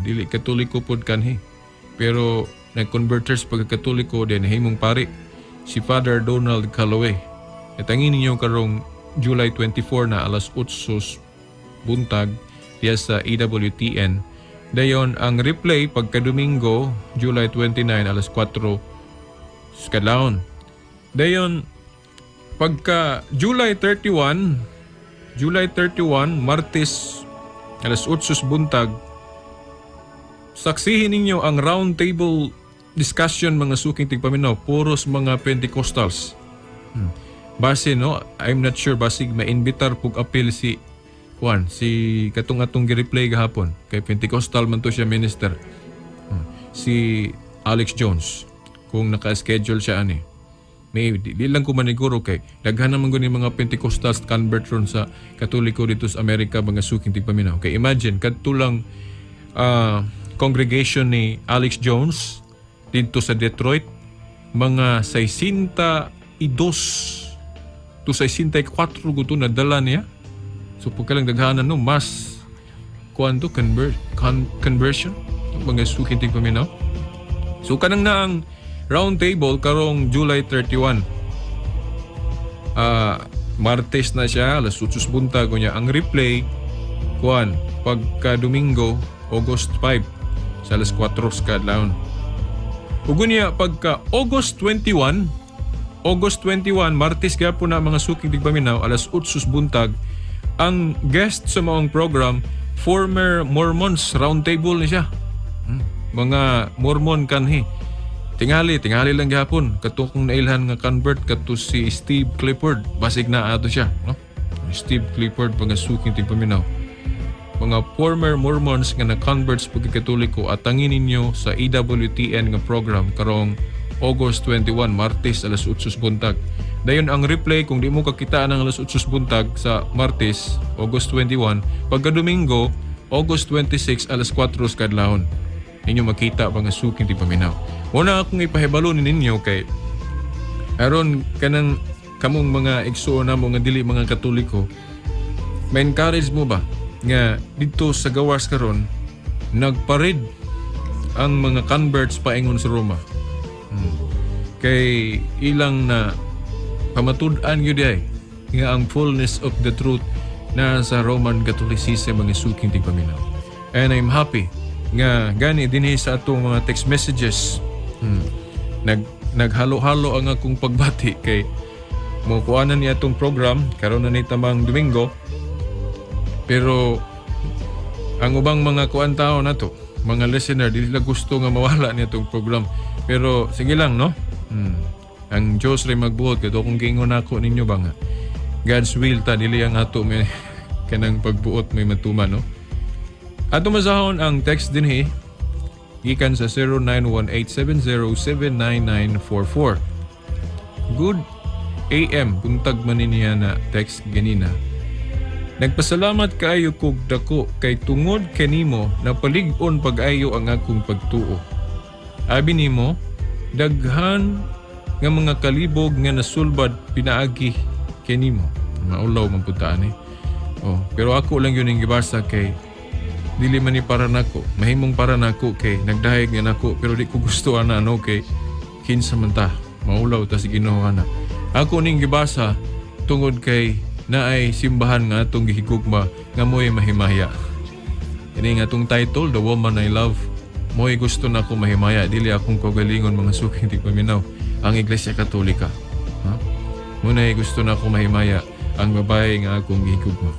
Speaker 3: Dili Katoliko pod kanhi pero nag-converters pagka-Katoliko din himong pari si Father Donald Calloway. Itangin ninyo karong July 24 na alas 8 buntag diya sa EWTN. Dayon ang replay pagka Domingo July 29 alas 4 kadlawon. Dayon pagka July 31 Martes alas 8 buntag saksihin ninyo ang round table discussion mga suking tigpaminaw puros mga Pentecostals. Base no I'm not sure basig ma-invitar pug appeal si katong atong gi-replay gahapon kay Pentecostal man to siya minister. Si Alex Jones kung naka-schedule siya ani. May di lang ko maniguro kay daghan naman guni mga Pentecostals convert ron sa Katoliko dito sa Amerika mga suking tigpaminaw. Kay imagine kadto lang congregation ni Alex Jones dito sa Detroit mga 62 to 64 guto na dala niya. So pagkalang daghanan no mas kuanto conversion mga suking tigpaminaw. So kanang na ang round table karong July 31. Martes na siya alas 8 buntag niya ang replay pagka Domingo August 5 sa alas 4 kadlawon. Ug niya pagka August 21 Martes gyapon na mga suking tigpaminaw alas 8 buntag ang guest sa maong program former Mormons round table ni siya. Mga Mormon kanhi. Tingali lang gyapon kato kung nailhan nga convert kato si Steve Clifford basig na ato siya no. Steve Clifford mga suking tigpaminaw. Mga former Mormons nga na-converts pagkakatoliko at tangin ninyo sa EWTN nga program karong August 21 Martes alas 8 buntag. Dayon ang replay kung di mo kakita ng alas 8 buntag sa Martes August 21 pagka Domingo August 26 alas 4 kadlawon. Ninyo makita mga suking tigpaminaw. Muna akong ipahibalo ninyo kay aron kanang kamong mga igsuon na mo nga dili mga Katoliko. May encourage mo ba nga dito sa gawas karon nagparid ang mga converts paingon sa Roma. Kay ilang na pamatud-an yun ay nga ang fullness of the truth na sa Roman Catholicism mga suking tigpaminaw. And I'm happy nga gani dinhi sa atong mga text messages. Naghalo-halo ang akong pagbati kay mo kuanan niya atong program karon na ni tamang Domingo. Pero ang ubang mga kuan tao na to, mga listener, di sila gusto nga mawala niya itong program. Pero sige lang, no? Ang Diyos rin magbuot. Kato kung gingon ako ninyo ba nga, God's will ta, dili ang ato may kanang pagbuot may matuman, no? Ato masahon ang text din gikan sa 091870799944. Good AM, buntag man niya na text ganina. Nagpasalamat kaayo kog dako kay tungod kanimo napalig-on pag-ayo ang akong pagtuo. Abi nimo, daghan nga mga kalibog nga nasulbad pinaagi kanimo. Maulaw man puntaan pero ako lang yun ang gibasa kay dili man ni para nako. Mahimong para nako kay nagdahig nga nako pero di ko gusto ana kay kinsa man ta. Maulaw ta si Ginoo ana. Ako ning gibasa tungod kay na ay simbahan nga atong gihigugma nga mo'y mahimaya. Ini nga atong title, The Woman I Love. Mo'y gusto na akong mahimaya. Dili akong kagalingon mga suking tigpaminaw. Ang Iglesia Katolika. Muna'y gusto na akong mahimaya. Ang babae nga akong gihigugma.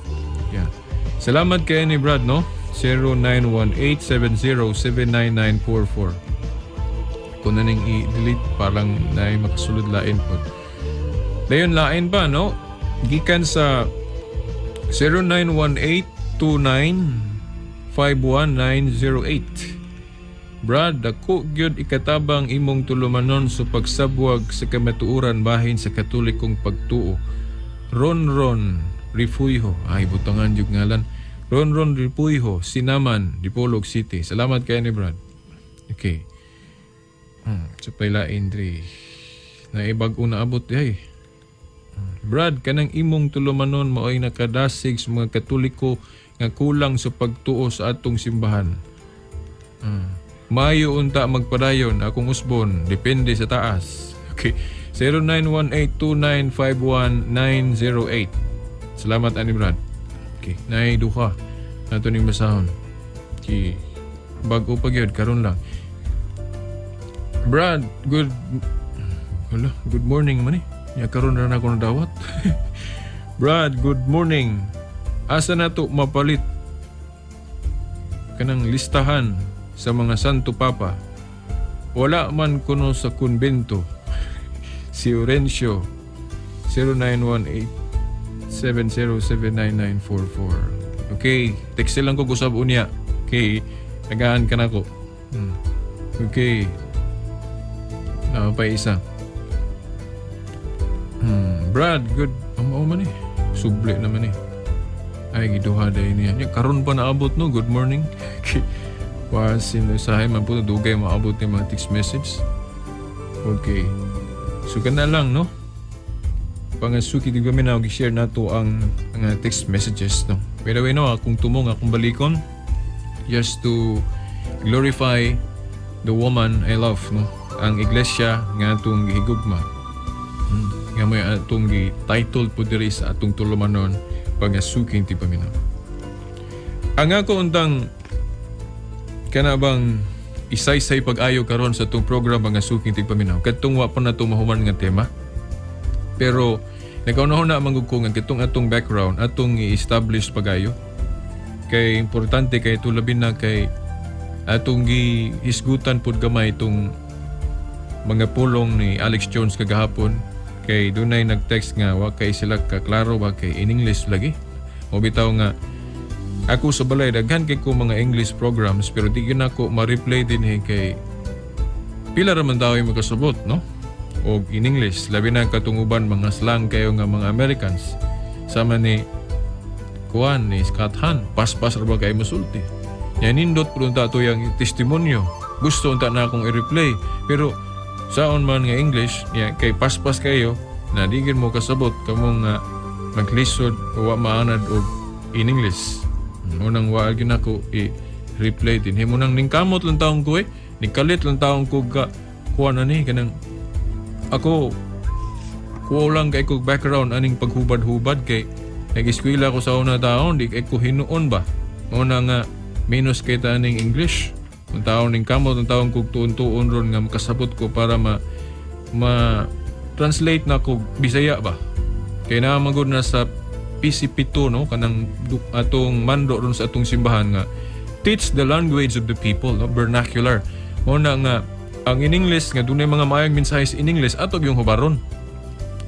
Speaker 3: Yeah. Salamat kay ni Brad, no? 091870799944. Kung naning i-delete, parang na'y makasulod lain po. Dayon lain pa, no? Gikan sa 0918295198. Brad, dako gyud ikatabang imong tulumanon sa pagsabwag sa kamatuoran bahin sa Katolikong pagtuo. Ron Rifuyho, ay butangan yung ngalan. Ron Rifuyho, Sinaman, Dipolog City. Salamat kayo ni Brad. Okay. Supply lain, Dre. Naibag una abot, ay. Brad, kanang imong tulumanon mo ay nakadasig sa mga Katoliko nga kulang sa pagtuo sa atong simbahan. Mayo unta magpadayon akong usbon, depende sa taas. Okay. 0918295198. Salamat ani Brad. Okay, nay duha nato ning basahon. Okay. Bago pa gyud karon lang. Brad, good morning man Ya karon na ako nadawat. Brad, good morning. Asa na to mapalit kanang listahan sa mga Santo Papa? Wala man kuno sa konbento. Si Orencio 091870799944. Okay, text lang ko gusab unya. Okay, tagaan ka na ko. Okay. Pa isa. Brad, good. Ang man Suble naman Ay, giduha dahil niya. Karon pa naabot no. Good morning. Wasin usahay man po. Dugay maabot yung mga text message. Okay. So, ganda lang, no? Pangasuki, di ba may nag-share na to ang text messages, no? By the way, no, akong tumong, akong balikon, just to glorify the woman I love, no? Ang iglesia nga itong gihigugma. Nga may atong title po diri sa atong tulumanon pangasuking ti paminaw. Ang ako undang kanabang isaysay pag-ayo karon sa atong program pangasuking ti paminaw. Kadtong wa pa na to mahuman nga tema. Pero nagkaunahon na manggug ko nga kitong atong background atong i-establish pag-ayo. Kay importante kay tulabin na kay atong gihisgutan pud gamay itong mga pulong ni Alex Jones kagahapon. Kay dunay nag-text nga wa kay sila kaklaro ba kay in English lagi. O bitaw nga ako sa balay daghan kay ko mga English programs pero di gyud ako ma-reply din kay pila ra man daw yung makasabot no? O in English labi na katunguban mga slang kayo nga mga Americans. Sama ni Kuan ni Scott Hahn paspas ra ba kay masulti. Yan nindot pud unta to yang testimonyo. Gusto unta na akong i-replay pero saon man nga English, kay paspas kayo, na di mo kasabot kamong maglisod o wa maanad o in English. Unang wa gyud ako i-replay din. Himo nang ningkamot lang taong ko nikalit lang taong ko kuan ani kanang ako kuo lang kay ko background aning paghubad-hubad kay nag-eskwela ko sa una taon, di kay ko hinuon ba? Una nga, minus kay ning English. Ang taon ning kamot, ang taon kog tuon-tuon ron nga makasabot ko para ma-translate na ko Bisaya ba? Kaya naamagod na sa PC7 no kanang atong mando ron sa atong simbahan nga teach the language of the people no vernacular mo na nga ang in English nga dunay mga maayong mensahe in English atog yung hubaron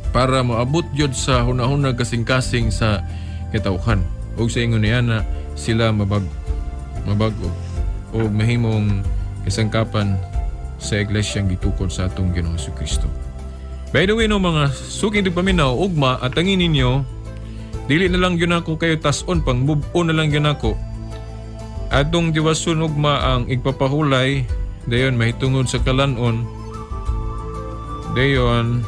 Speaker 3: para moabot jud sa hunahuna kasing-kasing sa kitawhan ug sa ingon niya na sila mabago o mahimong kasangkapan sa iglesyang gitukod sa atong Ginoong Kristo. By the way no mga suking tigpaminaw ugma at angin ninyo dili na lang yun ako kayo tas-on, pang move on na lang yun ako. Atong diwason ugma ang igpapahulay, dayon mahitungod sa kalanon, dayon,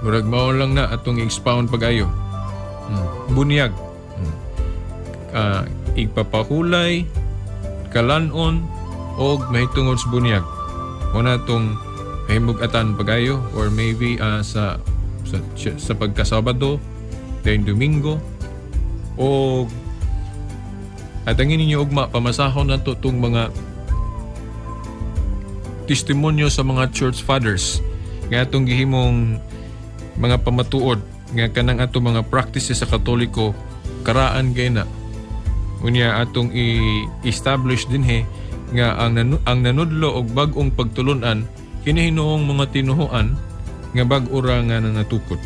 Speaker 3: murag mao lang na atong expound pag-ayo. Bunyag. Igpapahulay, kalanon, o mahitungod sa bunyag. Muna itong mahimugatan pag-ayo, or maybe sa pagkasabado, dahil Domingo o at ang ninyo ugma pamasahon na to itong mga testimonyo sa mga church fathers nga atong gihimong mga pamatuod nga kanang atong mga practices sa Katoliko karaan kay na unya atong i-establish din nga ang nanudlo og bag-ong pagtulunan kini hinuong mga tinuhuan nga bag-ura nga nangatukod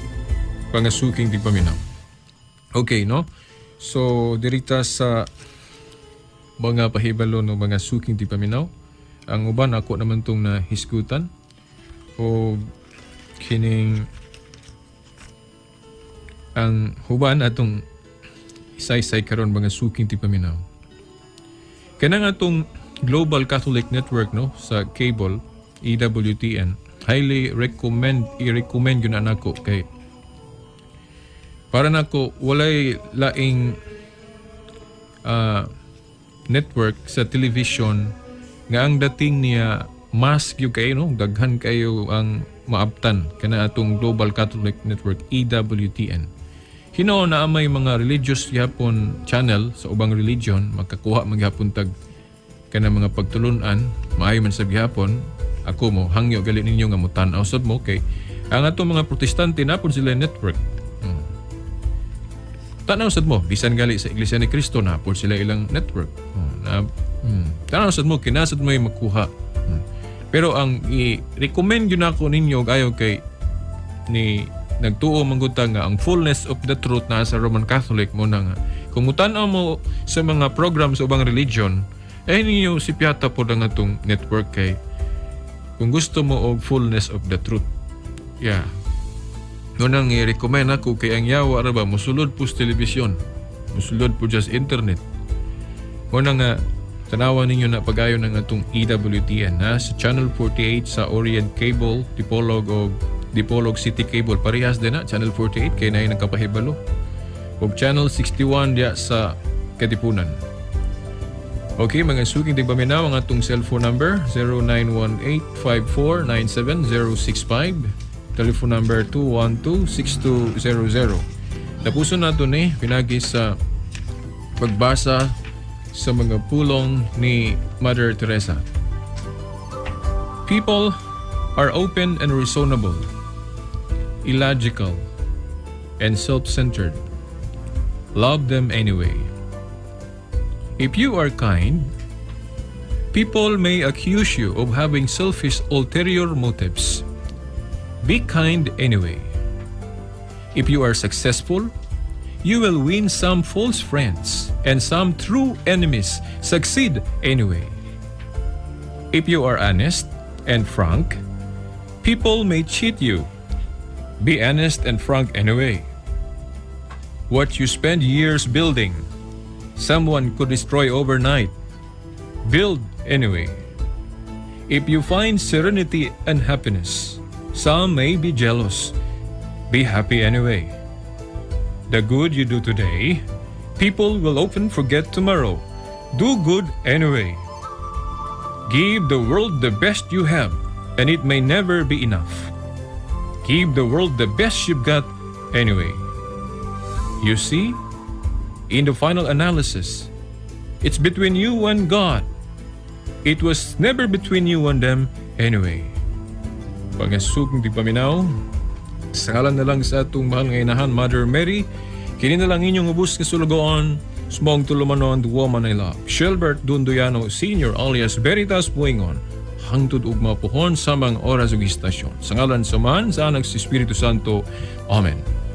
Speaker 3: pangasuking tigpaminaw. Okay, no? So, dirita sa mga pahibalo no mga suking tigpaminaw. Ang uban ako naman tong nahisgutan o kining ang huban atong isay-say karon mga suking tigpaminaw. Kanang atong Global Catholic Network no sa cable EWTN highly i-recommend yun nako kay para nako walay laing network sa television nga ang dating niya mas gyud kayo no daghan kayo ang maabtan kana atong Global Catholic Network EWTN. Hino na may mga religious gyapon channel sa ubang religion makakuha maghapon tag kana mga pagtulunan maayo man sa gyapon ako mo hangyo gali ninyo nga mutan-aw sad mo kay ang atong mga protestante napon sila network. Tanaw sad mo bisan gali sa Iglesia ni Cristo napon sila ilang network. Tanaw sad mo kinasad mo makuha. Pero ang i-recommend yun ako ninyo ayo kay ni nagtuo manggutang nga ang fullness of the truth na sa Roman Catholic mo na nga. Kung mutanaw mo sa mga program sa ubang religion, ay ninyo si Piata po lang itong network kay kung gusto mo og fullness of the truth. Yeah. Ngunang i-recommend ako kay ang yawa ra ba musulod po sa telebisyon, musulod po just internet. Ngunang nga tanawan ninyo na pag-ayo ng atong EWTN na sa Channel 48 sa Orient Cable, Dipolog City Cable parehas din na Channel 48 kay nay nagkapahibalo. Og Channel 61 diya sa Katipunan. Okay, mga suking tigpaminaw ang atong cellphone number 0918-5497-065, telephone number 212-6200. Tapuson nato ni pinagi sa pagbasa sa mga pulong ni Mother Teresa. People are open and reasonable, illogical, and self-centered. Love them anyway. If you are kind, people may accuse you of having selfish ulterior motives. Be kind anyway. If you are successful, you will win some false friends, and some true enemies succeed anyway. If you are honest and frank, people may cheat you. Be honest and frank anyway. What you spend years building, someone could destroy overnight. Build anyway. If you find serenity and happiness, some may be jealous. Be happy anyway. The good you do today, people will often forget tomorrow. Do good anyway. Give the world the best you have, and it may never be enough. Give the world the best you've got anyway. You see, in the final analysis, it's between you and God. It was never between you and them anyway. Pangasugong di paminaw, sa ngalan na lang sa atong mahal nga inahan, Mother Mary, kini na lang inyong ubos nga sulugoon, smong tulumanon, the woman I love. Shelbert Dundoyano Sr. alias Veritas Buengon, hangtod ug mapuhon sa mga oras ug istasyon. Sa ngalan sa Man, sa Anak si Espiritu Santo. Amen.